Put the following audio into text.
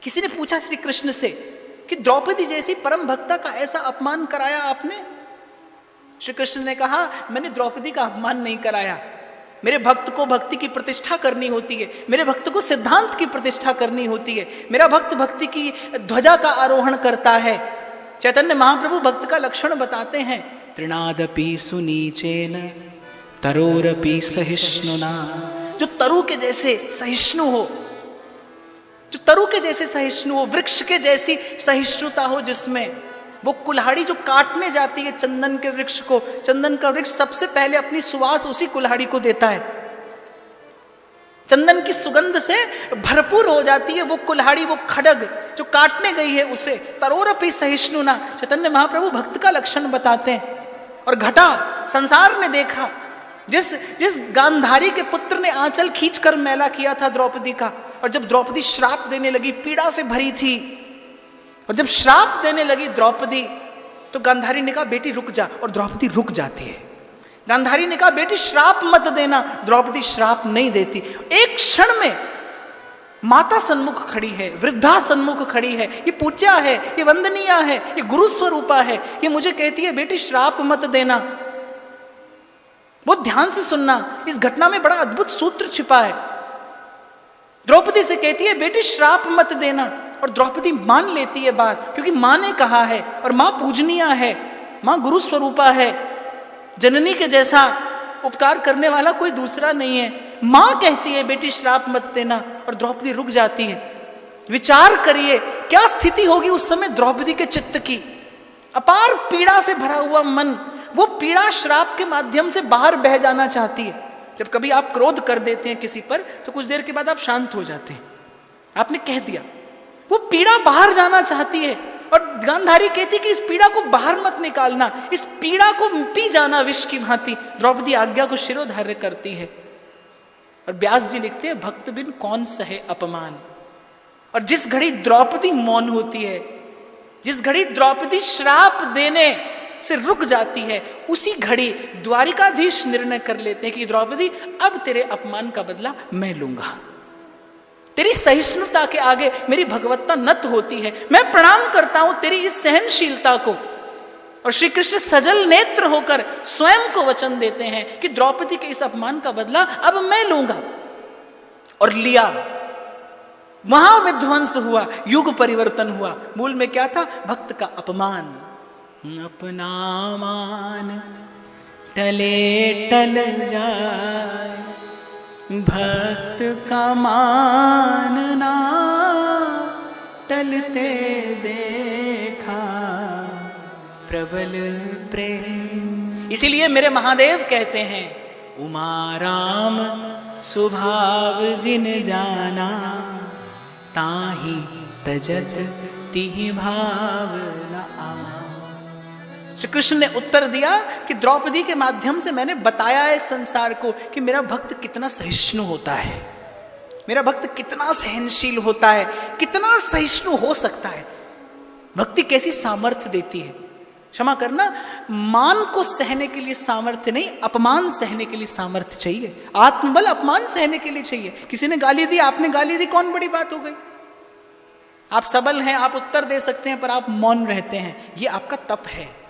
किसी ने पूछा श्री कृष्ण से कि द्रौपदी जैसी परम भक्ता का ऐसा अपमान कराया आपने? श्री कृष्ण ने कहा, मैंने द्रौपदी का अपमान नहीं कराया। मेरे भक्त को भक्ति की प्रतिष्ठा करनी होती है, मेरे भक्त को सिद्धांत की प्रतिष्ठा करनी होती है। मेरा भक्त भक्ति की ध्वजा का आरोहण करता है। चैतन्य महाप्रभु भक्त का लक्षण बताते हैं, तृणादपि सुनीचेन तरोरपि सहिष्णुना। जो तरु के जैसे सहिष्णु हो, जो तरु के जैसे सहिष्णु हो, वृक्ष के जैसी सहिष्णुता हो, जिसमें वो कुल्हाड़ी जो काटने जाती है चंदन के वृक्ष को, चंदन का वृक्ष सबसे पहले अपनी सुवास उसी कुल्हाड़ी को देता है। चंदन की सुगंध से भरपूर हो जाती है वो कुल्हाड़ी, वो खड्ग जो काटने गई है उसे। तरोरपि सहिष्णुना, चैतन्य महाप्रभु भक्त का लक्षण बताते हैं। और घटा, संसार ने देखा, जिस गांधारी के पुत्र ने आंचल खींचकर मैला किया था द्रौपदी का, और जब द्रौपदी श्राप देने लगी, पीड़ा से भरी थी, और जब श्राप देने लगी द्रौपदी, तो गांधारी ने कहा बेटी रुक जा, और द्रौपदी रुक जाती है। गांधारी ने कहा बेटी श्राप मत देना, द्रौपदी श्राप नहीं देती। एक क्षण में माता सन्मुख खड़ी है, वृद्धा सन्मुख खड़ी है, ये पूज्या है, ये वंदनीय है, ये गुरु स्वरूपा है, ये मुझे कहती है बेटी श्राप मत देना। बहुत ध्यान से सुनना, इस घटना में बड़ा अद्भुत सूत्र छिपा है। द्रौपदी से कहती है बेटी श्राप मत देना, और द्रौपदी मान लेती है बात, क्योंकि माँ ने कहा है, और माँ पूजनीय है, माँ गुरु स्वरूपा है, जननी के जैसा उपकार करने वाला कोई दूसरा नहीं है। माँ कहती है बेटी श्राप मत देना, और द्रौपदी रुक जाती है। विचार करिए क्या स्थिति होगी उस समय द्रौपदी के चित्त की। अपार पीड़ा से भरा हुआ मन, वो पीड़ा श्राप के माध्यम से बाहर बह जाना चाहती है। जब कभी आप क्रोध कर देते हैं किसी पर, तो कुछ देर के बाद आप शांत हो जाते हैं, आपने कह दिया, वो पीड़ा बाहर जाना चाहती है। और गांधारी कहती कि इस पीड़ा को बाहर मत निकालना, इस पीड़ा को पी जाना विष की भांति। द्रौपदी आज्ञा को शिरोधार्य करती है। और व्यास जी लिखते हैं, भक्त बिन कौन सहे अपमान। और जिस घड़ी द्रौपदी मौन होती है, जिस घड़ी द्रौपदी श्राप देने से रुक जाती है, उसी घड़ी द्वारिकाधीश निर्णय कर लेते हैं कि द्रौपदी अब तेरे अपमान का बदला मैं लूंगा। तेरी सहिष्णुता के आगे मेरी भगवत्ता नत होती है, मैं प्रणाम करता हूं तेरी इस सहनशीलता को। और श्री कृष्ण सजल नेत्र होकर स्वयं को वचन देते हैं कि द्रौपदी के इस अपमान का बदला अब मैं लूंगा। और लिया, महाविध्वंस हुआ, युग परिवर्तन हुआ। मूल में क्या था? भक्त का अपमान। अपना मान टले टल जाए, भक्त का मानना टलते देखा, प्रबल प्रेम। इसीलिए मेरे महादेव कहते हैं, उमा राम स्वभाव जिन जाना, ताहि तजत तिहि भाव न आमा। श्री कृष्ण ने उत्तर दिया कि द्रौपदी के माध्यम से मैंने बताया है संसार को कि मेरा भक्त कितना सहिष्णु होता है, मेरा भक्त कितना सहनशील होता है, कितना सहिष्णु हो सकता है। भक्ति कैसी सामर्थ्य देती है। क्षमा करना, मान को सहने के लिए सामर्थ्य नहीं, अपमान सहने के लिए सामर्थ्य चाहिए। आत्मबल अपमान सहने के लिए चाहिए। किसी ने गाली दी, आपने गाली दी, कौन बड़ी बात हो गई? आप सबल हैं, आप उत्तर दे सकते हैं, पर आप मौन रहते हैं, ये आपका तप है।